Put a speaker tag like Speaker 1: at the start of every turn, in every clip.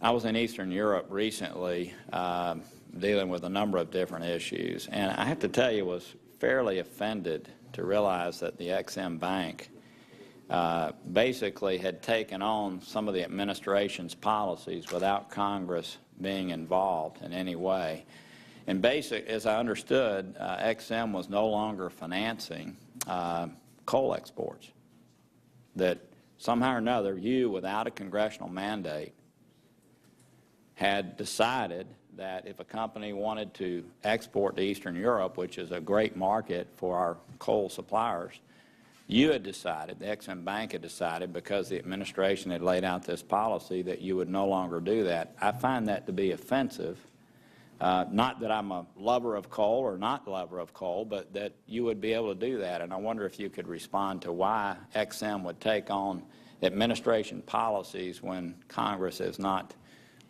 Speaker 1: I was in Eastern Europe recently dealing with a number of different issues, and I have to tell you, was fairly offended to realize that the EXIM Bank basically had taken on some of the administration's policies without Congress being involved in any way. And as I understood, EXIM was no longer financing coal exports. That somehow or another, you, without a congressional mandate, had decided that if a company wanted to export to Eastern Europe, which is a great market for our coal suppliers, you had decided, the EXIM Bank had decided, because the administration had laid out this policy, that you would no longer do that. I find that to be offensive. Not that I'm a lover of coal or not lover of coal, but that you would be able to do that. And I wonder if you could respond to why EXIM would take on administration policies when Congress has not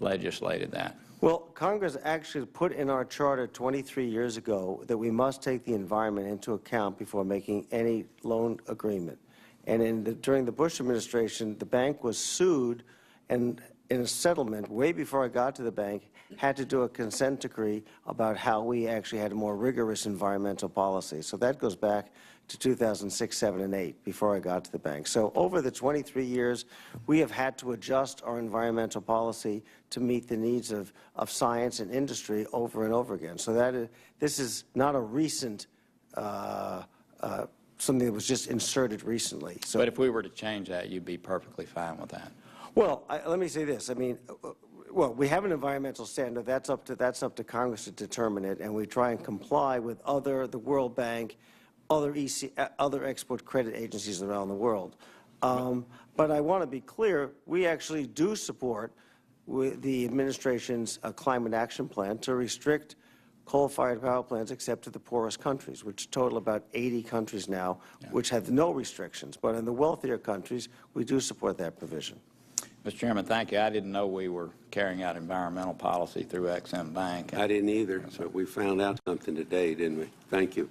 Speaker 1: legislated that.
Speaker 2: Well, Congress actually put in our charter 23 years ago that we must take the environment into account before making any loan agreement. And during the Bush administration, the bank was sued, and in a settlement, way before I got to the bank, had to do a consent decree about how we actually had a more rigorous environmental policy. So that goes back to 2006, 7, and 8, before I got to the bank. So over the 23 years, we have had to adjust our environmental policy to meet the needs of science and industry over and over again. So this is not a recent something that was just inserted recently. So,
Speaker 1: but if we were to change that, you'd be perfectly fine with that.
Speaker 2: Well, let me say this. I mean, well, we have an environmental standard. That's up to Congress to determine it, and we try and comply with the World Bank, other export credit agencies around the world. But I want to be clear, we actually do support the administration's climate action plan to restrict coal-fired power plants except to the poorest countries, which total about 80 countries now, which have no restrictions. But in the wealthier countries, we do support that provision.
Speaker 1: Mr. Chairman, thank you. I didn't know we were carrying out environmental policy through EXIM Bank.
Speaker 3: I didn't either, but we found out something today, didn't we? Thank you.